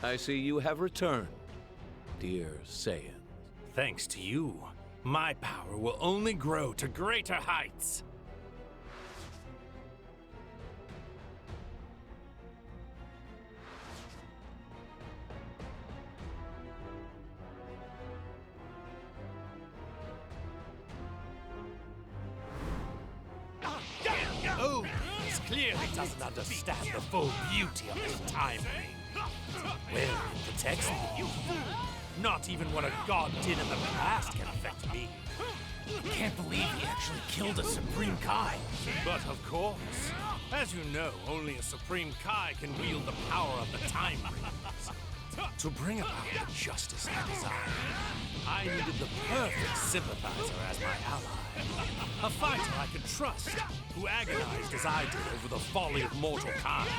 I see you have returned, dear Saiyan. Thanks to you, my power will only grow to greater heights. Oh, he clearly doesn't understand the full beauty of this time ring. Well, it protects me. Not even what a god did in the past can affect me. Can't believe he actually killed a Supreme Kai. But of course, as you know, only a Supreme Kai can wield the power of the time rings. To bring about the justice I desire, I needed the perfect sympathizer as my ally. A fighter I could trust, who agonized as I did over the folly of mortal kind.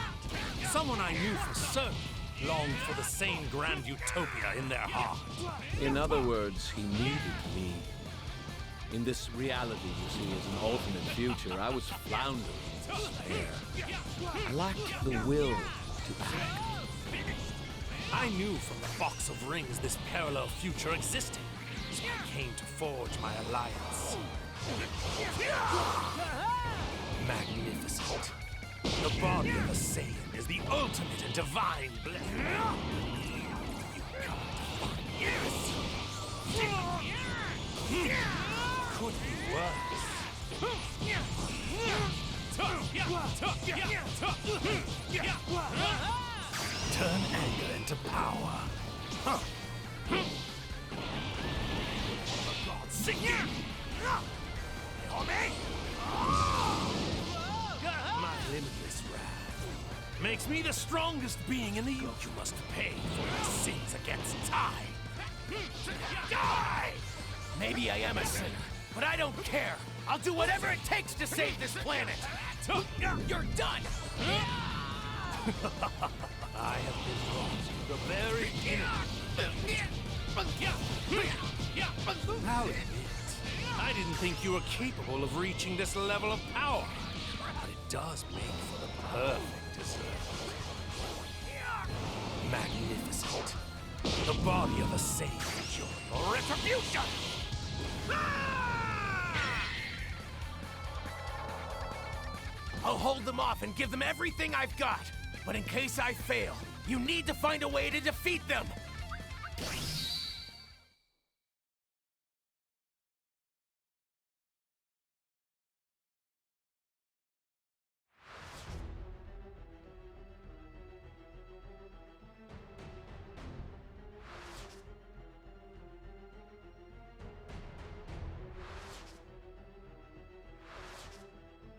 Someone I knew for certain longed for the same grand utopia in their heart. In other words, he needed me. In this reality you see as an alternate future, I was floundering in despair. I lacked the will to act. I knew from the Box of Rings this parallel future existed, so I came to forge my alliance. Magnificent. The body of a Saiyan is the ultimate and divine blessing. You could be worse. Turn anger into power. Huh. For God's sake! My limitless wrath makes me the strongest being in the universe. You must pay for your sins against time. Die! Maybe I am a sinner, but I don't care. I'll do whatever it takes to save this planet. You're done! I have been brought to the very end. I'll admit, I didn't think you were capable of reaching this level of power. But it does make for the perfect dessert. Magnificent. The body of a Saiyan, your retribution! I'll hold them off and give them everything I've got. But in case I fail, you need to find a way to defeat them!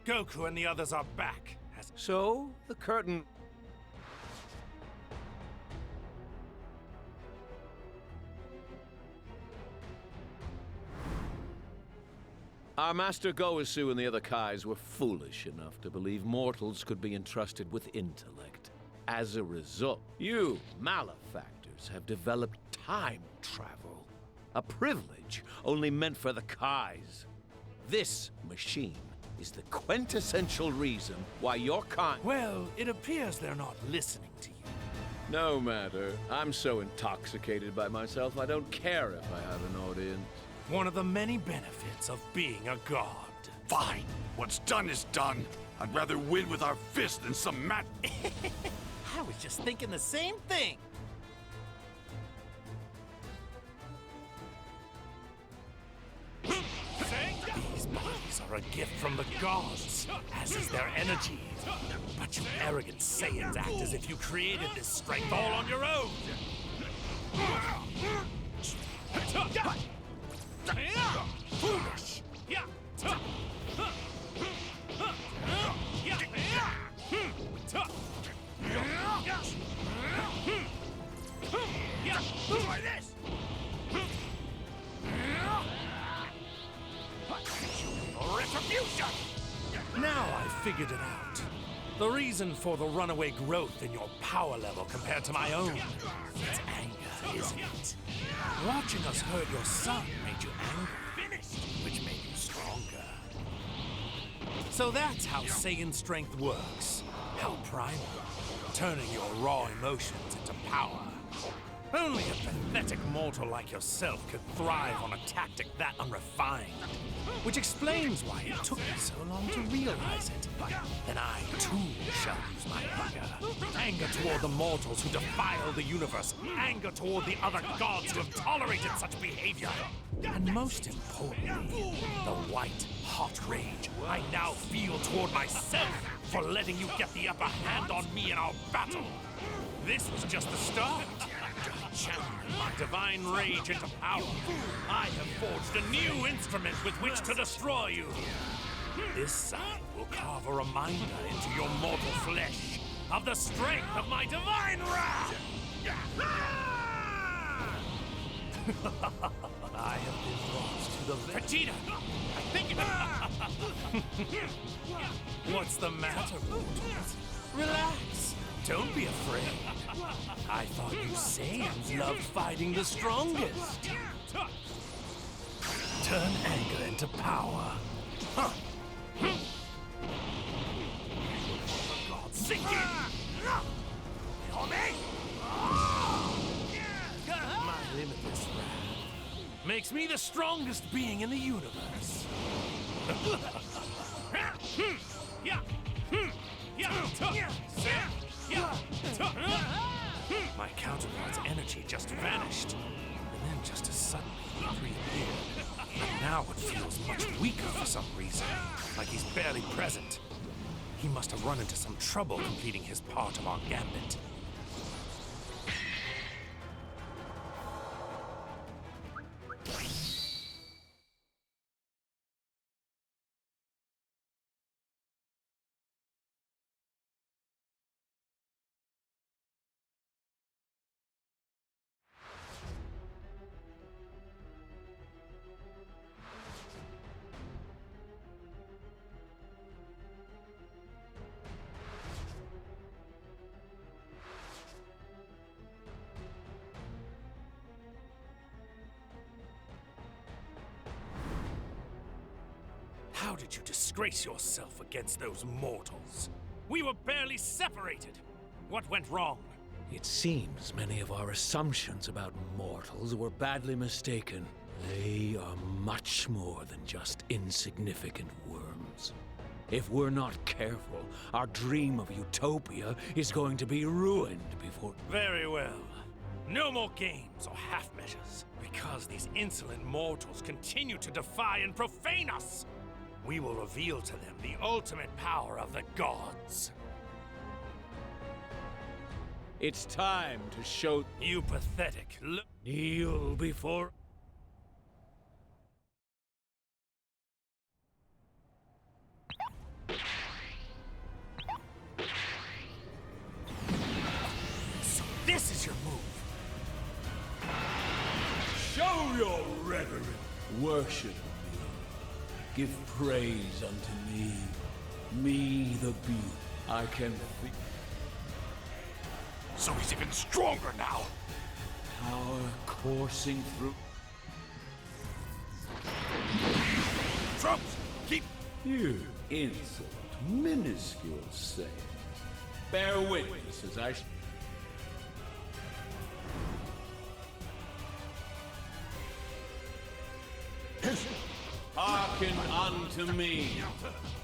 Goku and the others are back. So, the curtain... Our Master Gowasu and the other Kais were foolish enough to believe mortals could be entrusted with intellect. As a result, you malefactors have developed time travel. A privilege only meant for the Kais. This machine is the quintessential reason why your kind... Well, it appears they're not listening to you. No matter. I'm so intoxicated by myself, I don't care if I have an audience. One of the many benefits of being a god. Fine. What's done is done. I'd rather win with our fist than some mat... I was just thinking the same thing. These bodies are a gift from the gods, as is their energy. But you arrogant Saiyans act as if you created this strength all on your own. Foolish! Try this! Retribution! Now I figured it out. The reason for the runaway growth in your power level compared to my own. It's anger, isn't it? Watching us hurt your son made you angry, which made you stronger. So that's how Saiyan strength works. How primal, turning your raw emotions into power. Only a pathetic mortal like yourself could thrive on a tactic that unrefined. Which explains why it took me so long to realize it. Then I, too, shall use my anger. Anger toward the mortals who defile the universe. Anger toward the other gods who have tolerated such behavior. And most importantly, the white, hot rage I now feel toward myself for letting you get the upper hand on me in our battle. This was just the start. Channel my divine rage into power. I have forged a new instrument with which to destroy you. This sign will carve a reminder into your mortal flesh of the strength of my divine wrath. I have been lost to the Vegeta. I think it. What's the matter, mortals? Relax. Don't be afraid. I thought you Saiyans loved fighting the strongest. Turn anger into power. Huh. For God's sake! My limitless wrath makes me the strongest being in the universe. My counterpart's energy just vanished, and then just as suddenly he reappeared. But now it feels much weaker for some reason, like he's barely present. He must have run into some trouble completing his part of our gambit. How did you disgrace yourself against those mortals? We were barely separated. What went wrong? It seems many of our assumptions about mortals were badly mistaken. They are much more than just insignificant worms. If we're not careful, our dream of utopia is going to be ruined before... Very well. No more games or half measures, because these insolent mortals continue to defy and profane us. We will reveal to them the ultimate power of the gods. It's time to show... You pathetic Kneel before... So this is your move. Show your reverence. Worship me. Give praise unto me. Me the beast. I can feel... So he's even stronger now. Power coursing through... Trunks, keep... You insolent, minuscule Saiyan. Bear witness as I... Hearken unto me.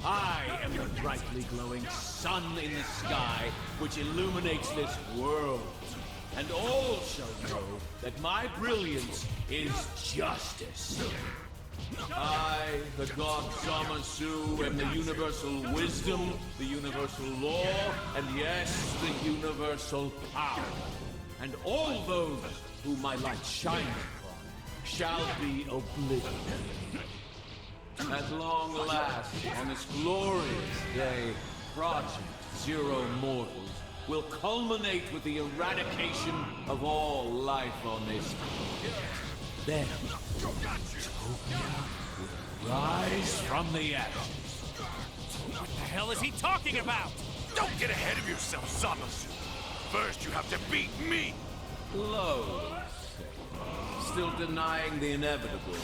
I am the brightly glowing sun in the sky, which illuminates this world. And all shall know that my brilliance is justice. I, the god Zamasu, am the universal wisdom, the universal law, and yes, the universal power. And all those whom my light shines upon shall be obliviated. At long last, on this glorious day, Project Zero Mortals will culminate with the eradication of all life on this earth. Then, Utopia will rise from the ashes. What the hell is he talking about? Don't get ahead of yourself, Zamasu. First, you have to beat me. Lo, still denying the inevitable.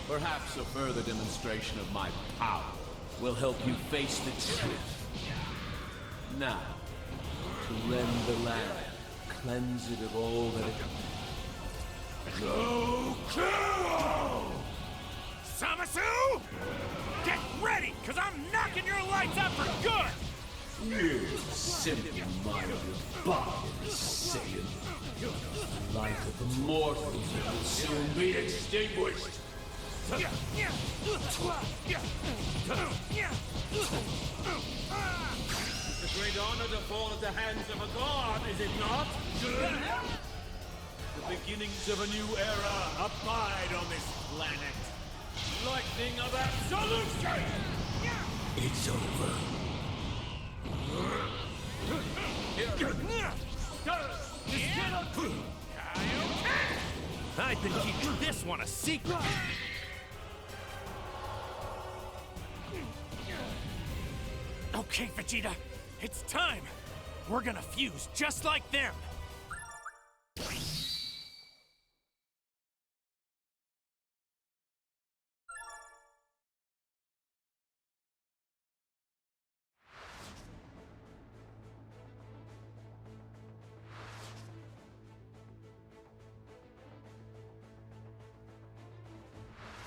Perhaps a further demonstration of my power will help you face the truth. Now, to rend the land, cleanse it of all that it Goku! Zamasu! Get ready, cause I'm knocking your lights out for good! You simple-minded barbed Saiyan. The light of the mortals will soon be extinguished. It's a great honor to fall at the hands of a god, is it not? The beginnings of a new era abide on this planet. Lightning of absolution! It's over. I've been keeping this one a secret. Okay, Vegeta, it's time. We're gonna fuse just like them.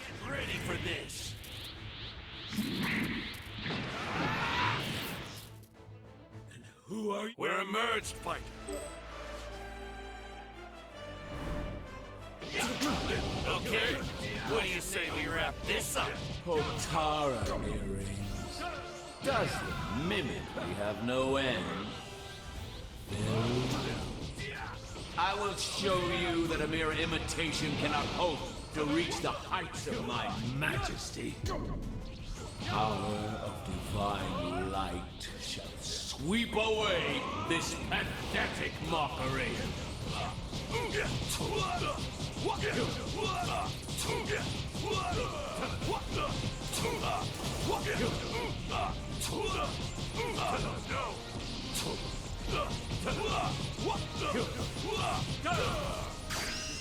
Get ready for this. Who are you? We're a merged fighter. Okay, what do you say we wrap this up? Potara earrings. Does the mimicry have no end? Very well. I will show you that a mere imitation cannot hope to reach the heights of my majesty. Power of divine light shall sweep away this pathetic mockery. It's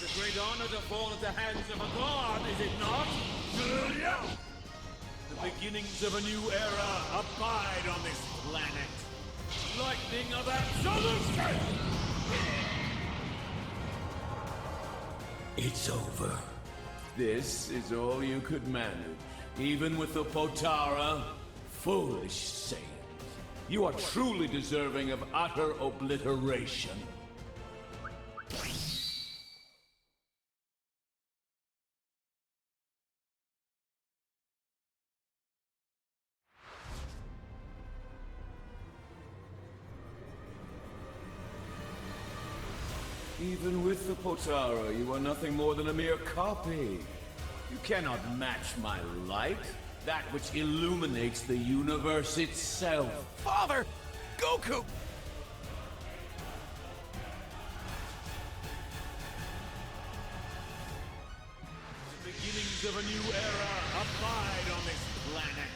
a great honor to fall at the hands of a god, is it not? The beginnings of a new era abide on this planet. Lightning of absolution! It's over. This is all you could manage, even with the Potara. Foolish Saiyans. You are truly deserving of utter obliteration. Even with the Potara, you are nothing more than a mere copy. You cannot match my light, that which illuminates the universe itself. Father! Goku! The beginnings of a new era abide on this planet.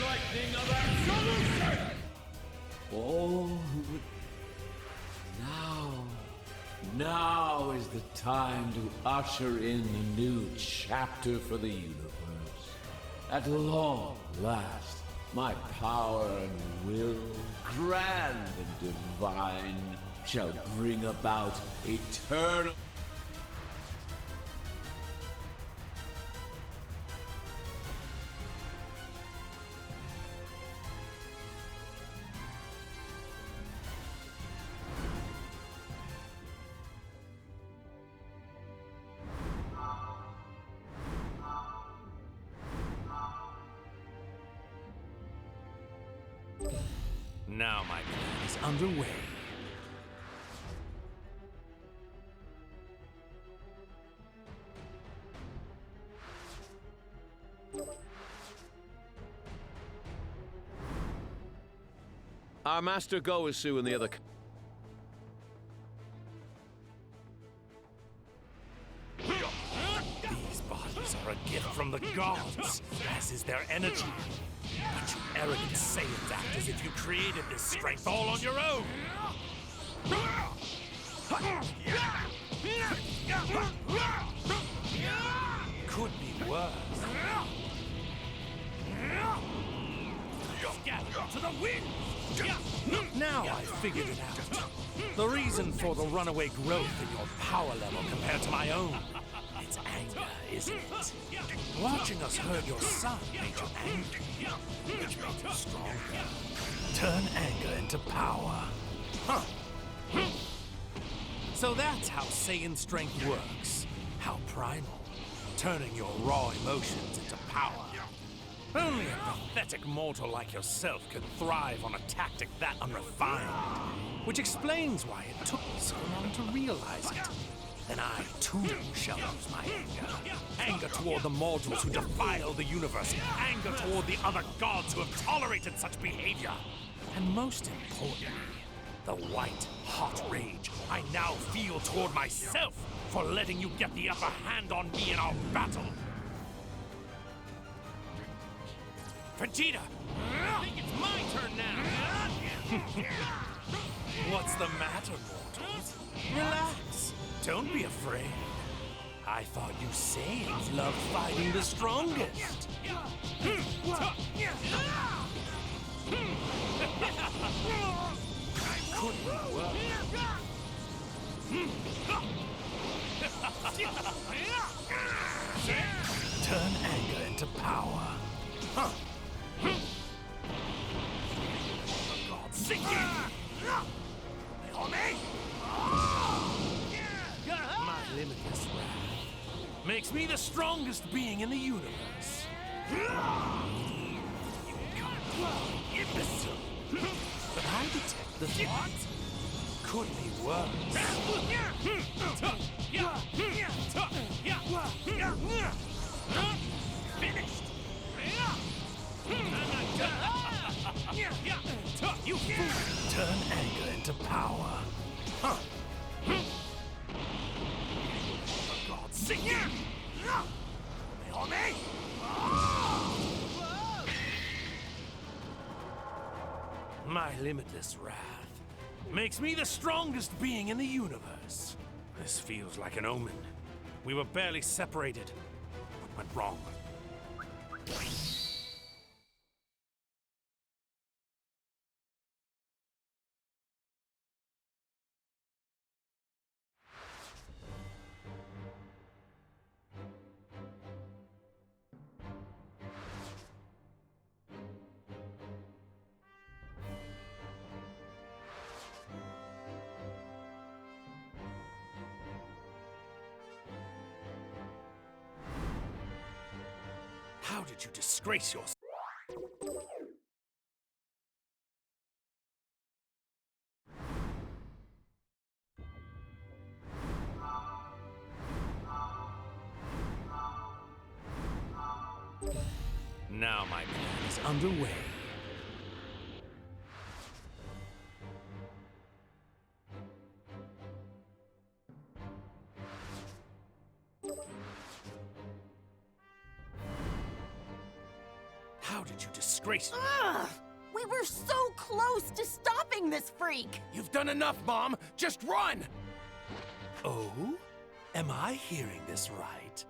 Lightning of absolution! All who would... Now is the time to usher in the new chapter for the universe. At long last, my power and will, grand and divine, shall bring about eternal... Now my plan is underway. Our Master Gowasu and the other... These bodies are a gift from the gods, as is their energy. But you arrogant Saiyans act as if you created this strength all on your own. Could be worse. gather to the wind! Now I figured it out. The reason for the runaway growth in your power level compared to my own. It's anger, isn't it? Watching us hurt your son made you angry, which made you stronger. Turn anger into power. Huh. So that's how Saiyan strength works. How primal. Turning your raw emotions into power. Only a pathetic mortal like yourself could thrive on a tactic that unrefined. Which explains why it took me so long to realize it. Then I, too, shall use my anger. Anger toward the mortals who defile the universe. Anger toward the other gods who have tolerated such behavior. And most importantly, the white, hot rage I now feel toward myself for letting you get the upper hand on me in our battle. Vegeta! I think it's my turn now. What's the matter, mortals? Relax. Don't be afraid. I thought you Saiyans loved fighting the strongest. Couldn't work. Turn anger into power. Huh. For God's sake! My limitless wrath makes me the strongest being in the universe. You imbecile! But I detect the thought. Could be worse. Finished! You fool! Turn anger into power. Huh. For God's sake! My limitless wrath makes me the strongest being in the universe. This feels like an omen. We were barely separated. What went wrong? How did you disgrace yourself? Now my plan is underway. How did you disgrace me? Ugh! We were so close to stopping this freak! You've done enough, Mom! Just run! Oh? Am I hearing this right?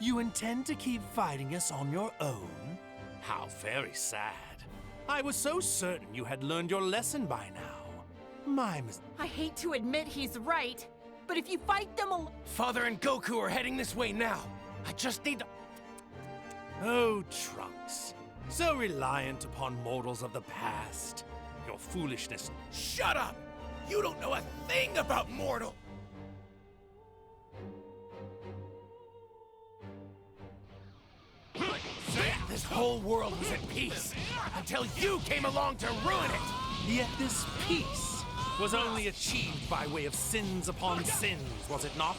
You intend to keep fighting us on your own? How very sad. I was so certain you had learned your lesson by now. My mis- I hate to admit he's right, but if you fight them Father and Goku are heading this way now. I just need to... Oh, Trunks. So reliant upon mortals of the past. Your foolishness... Shut up! You don't know a thing about mortal... This whole world was at peace, until you came along to ruin it! Yet this peace was only achieved by way of sins upon sins, was it not?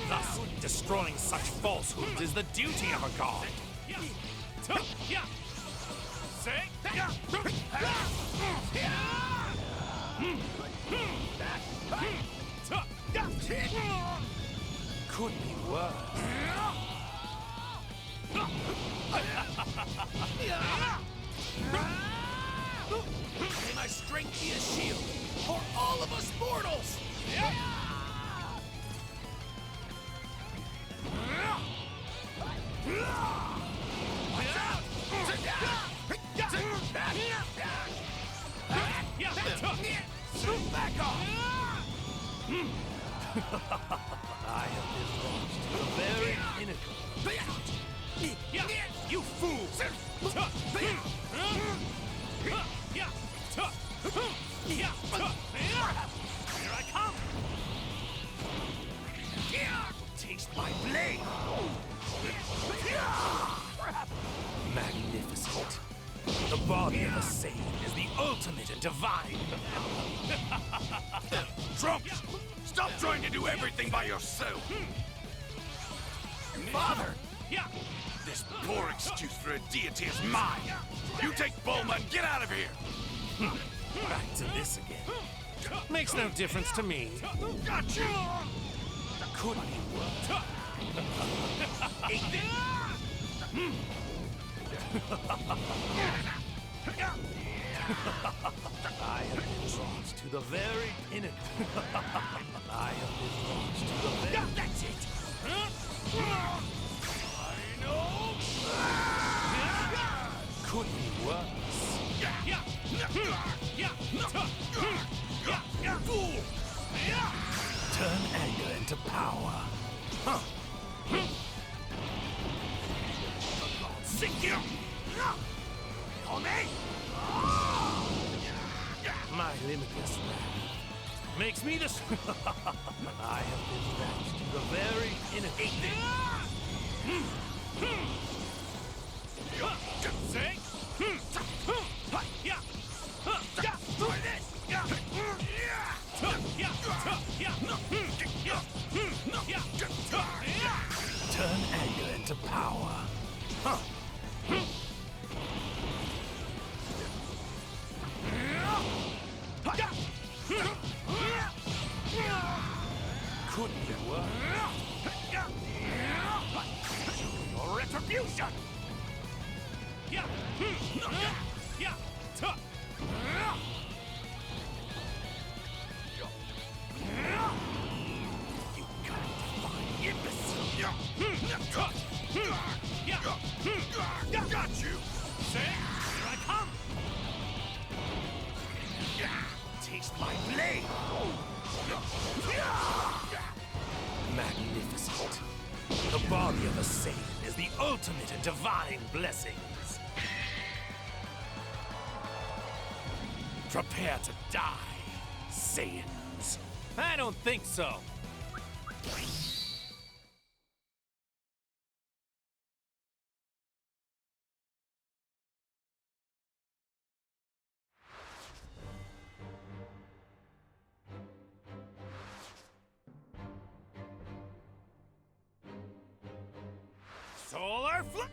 Thus, destroying such falsehoods is the duty of a god. Could be worse. May my strength be a shield for all of us mortals! Watch out! Back off! I have been launched to the very pinnacle. You fool! Here I come! Taste my blade! Magnificent. The body of a Saiyan is the ultimate and divine. Trunks, stop trying to do everything by yourself. Father! This poor excuse for a deity is mine. You take Bulma and get out of here. Back to this again. Makes no difference to me. Got you. Could be worse. Eat this. I have been launched to the very pinnacle. I have been launched to the very... That's it! Could be worse. Fool! Turn anger into power. Sink you! On me! My limitless wrath makes me the... I have been launched to the very pinnacle. Say? Turn anger into power. Couldn't be worse. Your retribution! You kind-defying imbecile! Got you. Say, here I come! Taste my blade! Magnificent. The body of a Saiyan is the ultimate in divine blessings. Prepare to die, Saiyans. I don't think so. Solar flip.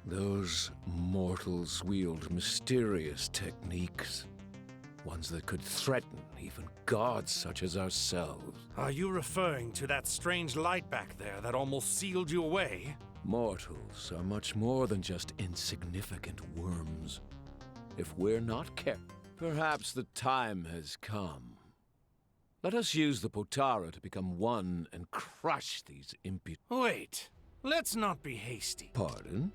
Those mortals wield mysterious techniques. Ones that could threaten even gods such as ourselves. Are you referring to that strange light back there that almost sealed you away? Mortals are much more than just insignificant worms. If we're not careful, perhaps the time has come. Let us use the Potara to become one and crush these Wait, let's not be hasty. Pardon?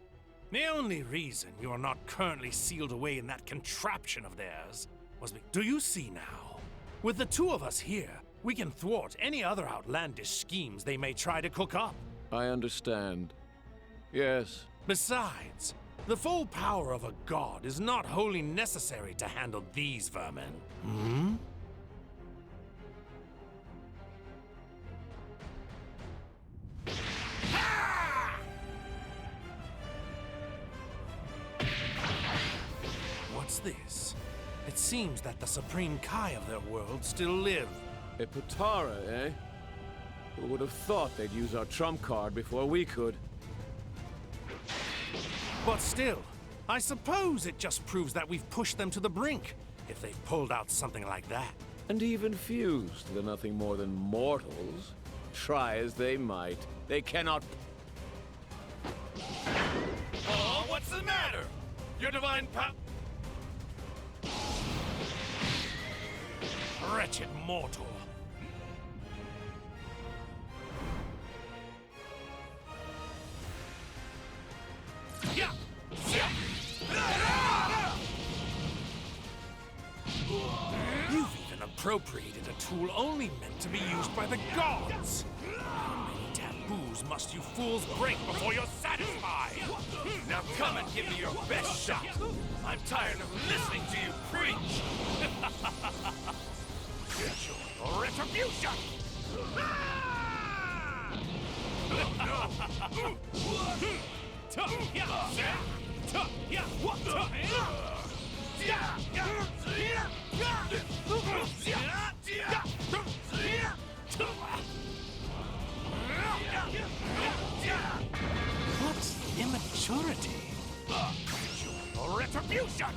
The only reason you're not currently sealed away in that contraption of theirs was do you see now? With the two of us here, we can thwart any other outlandish schemes they may try to cook up. I understand. Yes. Besides, the full power of a god is not wholly necessary to handle these vermin. Hmm? What's this? It seems that the Supreme Kai of their world still live. A Potara, eh? Who would have thought they'd use our trump card before we could? But still, I suppose it just proves that we've pushed them to the brink, if they've pulled out something like that. And even fused, they're nothing more than mortals. Try as they might, they cannot... Oh, what's the matter? Your divine power... Wretched mortal. appropriated a tool only meant to be used by the gods. How many taboos must you fools break before you're satisfied? Now come and give me your best shot. I'm tired of listening to you preach. Your retribution! What's immaturity? Your retribution!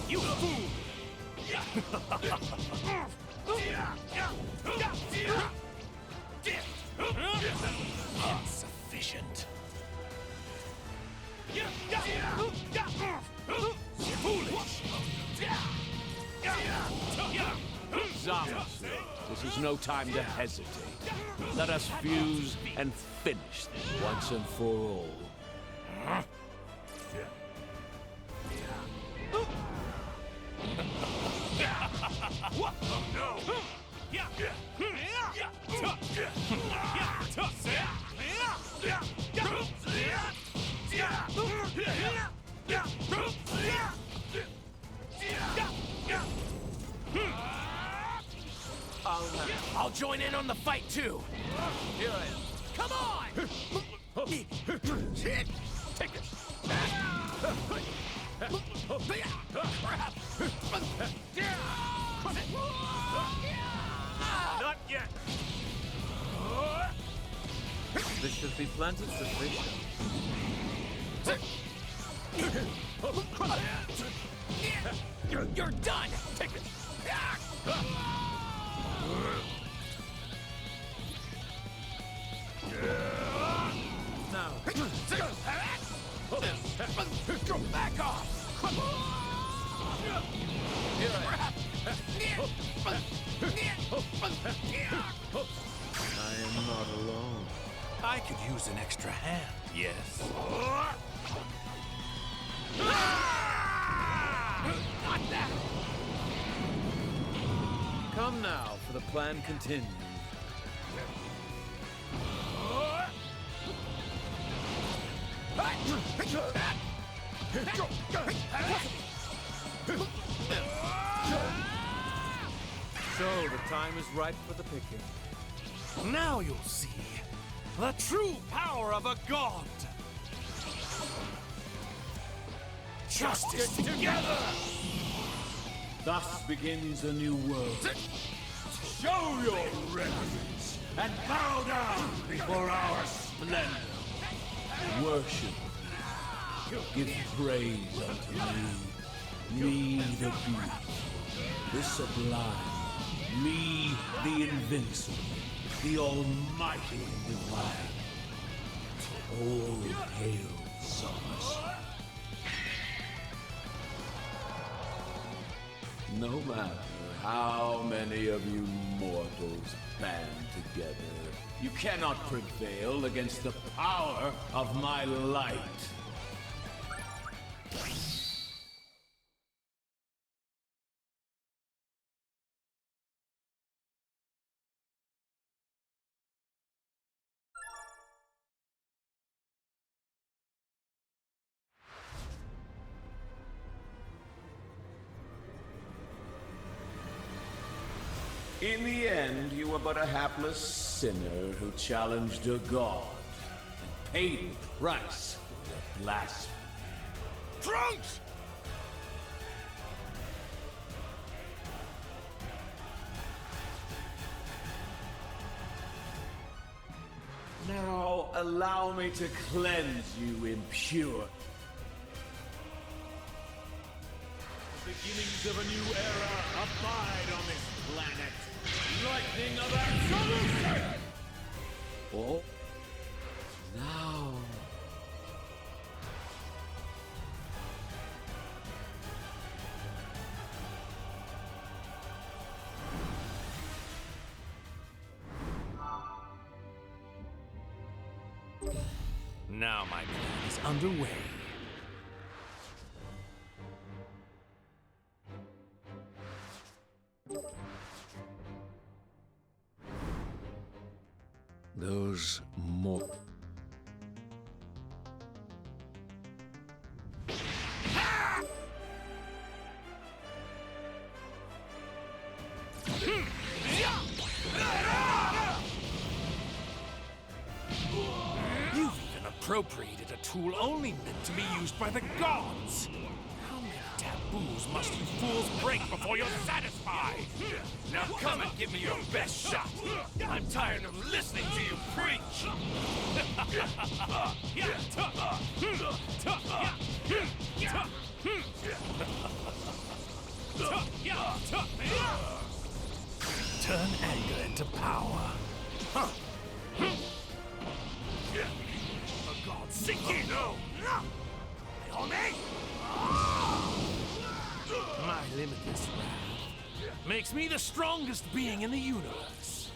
You fool! Insufficient. Foolish! Zamasu, this is no time to hesitate. Let us fuse and finish this once and for all. I'll join in on the fight too. Here I am. Come on! Take it. Not yet. This should be plenty sufficient. You're done! Take it. Now, Back off! I am not alone. I could use an extra hand, yes. Not that! Come now, for the plan continues. So, the time is ripe for the picking. Now you'll see the true power of a god! Justice together! Thus begins a new world. Show your reverence and bow down before our splendor. Worship. Give praise unto me the beautiful, the sublime, me the invincible, the almighty and divine. All hail Zamasu. No matter how many of you mortals band together, you cannot prevail against the power of my light. In the end, you were but a hapless sinner who challenged a god and paid the price for your blasphemy. Trunks! Now, allow me to cleanse you impure. Beginnings of a new era abide on this planet. Lightning of absolution! Oh, now. Now my plan is underway. Those more. You've even appropriated a tool only meant to be used by the gods. How many taboos must you fools break before you're satisfied? Now come and give me your best shot. I'm tired of listening to you preach. Turn anger into power. Huh. For God's sake, no! Leone! My limitless wrath makes me the strongest being in the universe.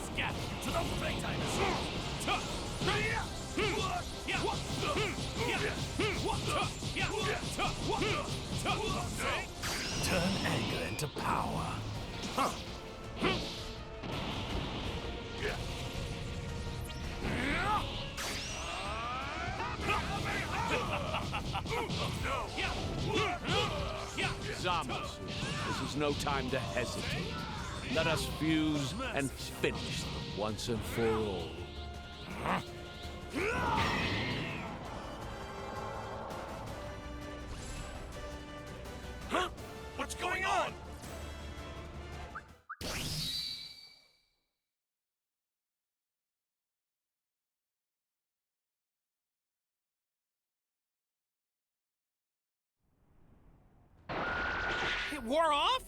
Scatter to the playtime. Turn anger into power. Huh. Zamasu, this is no time to hesitate. Let us fuse and finish them once and for all. Huh? What's going on? It wore off?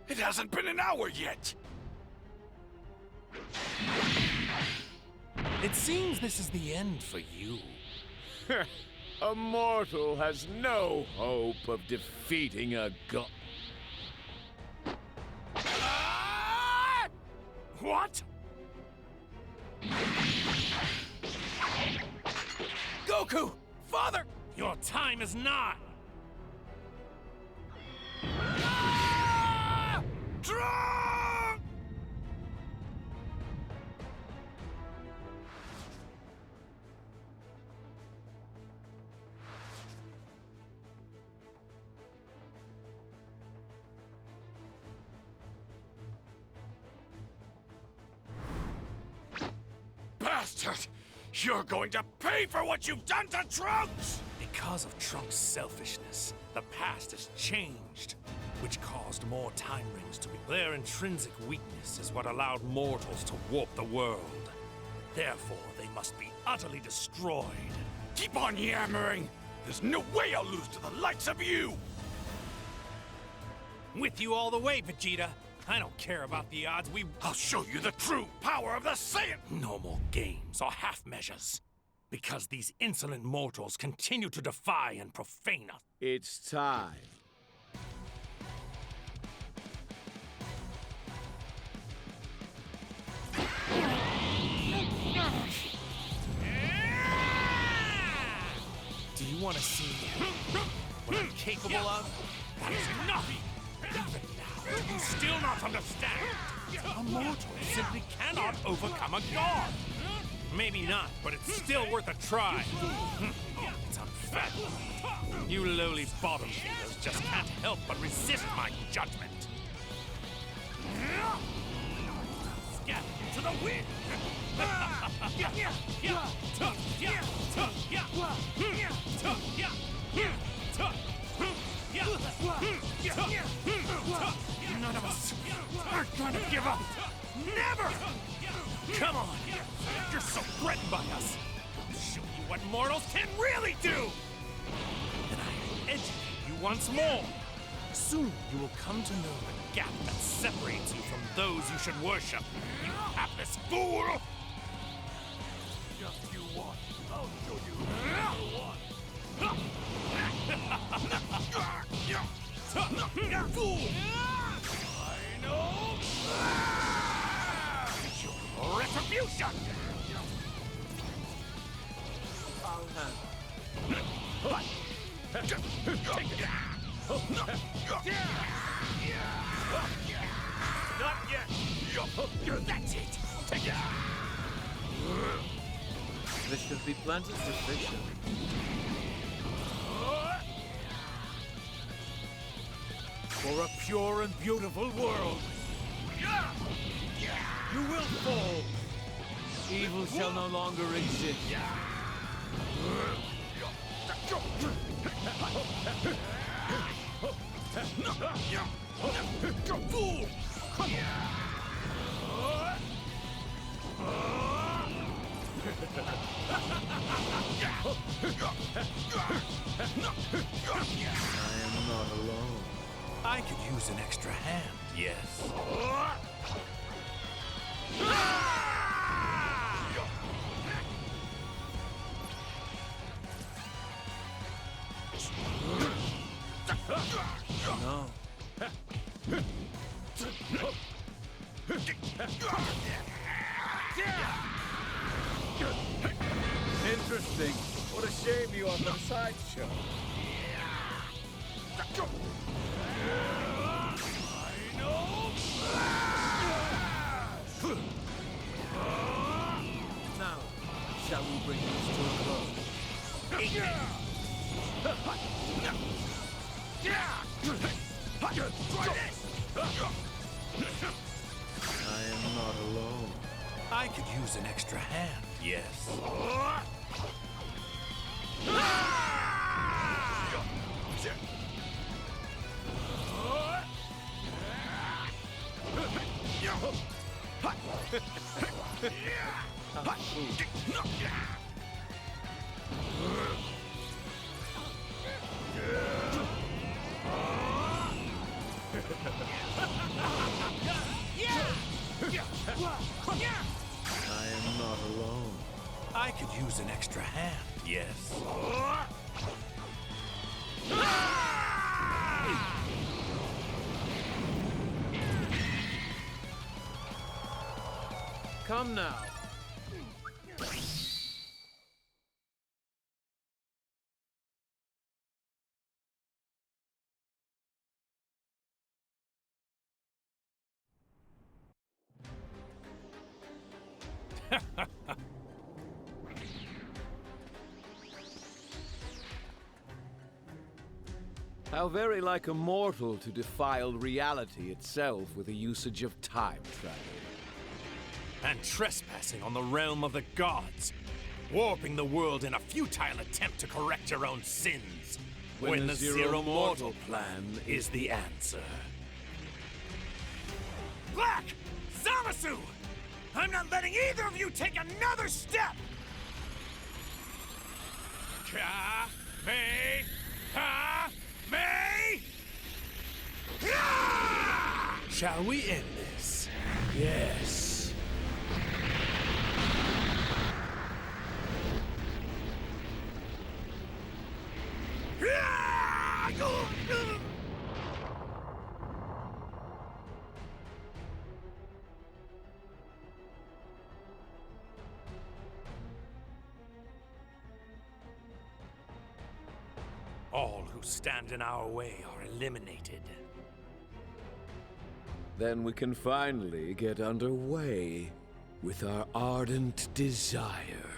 It hasn't been an hour yet. It seems this is the end for you. A mortal has no hope of defeating a god. What? Goku! Father! Your time is not. Draw! Bastard! You're going to pay for what you've done to Trunks! Because of Trunks' selfishness, the past has changed, which caused more time rings to be. Their intrinsic weakness is what allowed mortals to warp the world. Therefore, they must be utterly destroyed. Keep on yammering! There's no way I'll lose to the likes of you! With you all the way, Vegeta. I don't care about the odds. I'll show you the true power of the Saiyan! No more games or half measures. Because these insolent mortals continue to defy and profane us. It's time. Do you want to see what I'm capable of? That is nothing! Even now, you still not understand. A mortal simply cannot overcome a god. Maybe not, but it's still worth a try. It's unfathomable. You lowly bottom feeders just can't help but resist my judgment. Scatter to the wind! None of us are gonna give up. Never! Come on! You're so threatened by us. I'll show you what mortals can really do! Then I will educate you once more. Soon you will come to know the gap that separates you from those you should worship. You hapless fool! Just you watch. I'll show you who Fool! Final retribution! Not yet! That's it! Take it! This should be plenty sufficient. For a pure and beautiful world! You will fall! Evil shall no longer exist. Fool! I am not alone. I could use an extra hand, yes. No. Interesting. What a shame you are from a sideshow. Now, shall we bring this to a close? I am not alone. I could use an extra hand, yes. I am not alone. I could use an extra hand, yes. Come now. How very like a mortal to defile reality itself with the usage of time travel. And trespassing on the realm of the gods. Warping the world in a futile attempt to correct your own sins. When the Zero Mortal plan is the answer. Black! Zamasu! I'm not letting either of you take another step! Ka-me! Shall we end this? Yes. All who stand in our way are eliminated. Then we can finally get underway with our ardent desire,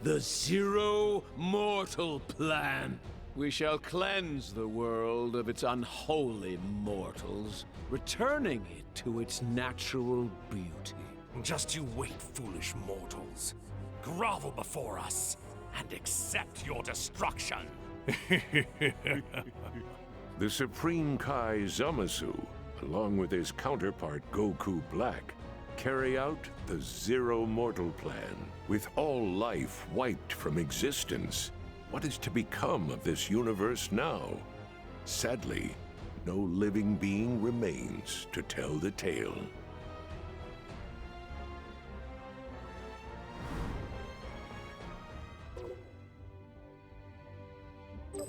the Zero Mortal Plan. We shall cleanse the world of its unholy mortals, returning it to its natural beauty. Just you wait, foolish mortals. Grovel before us and accept your destruction. The Supreme Kai Zamasu, along with his counterpart Goku Black, carry out the Zero Mortal Plan. With all life wiped from existence, what is to become of this universe now? Sadly, no living being remains to tell the tale. You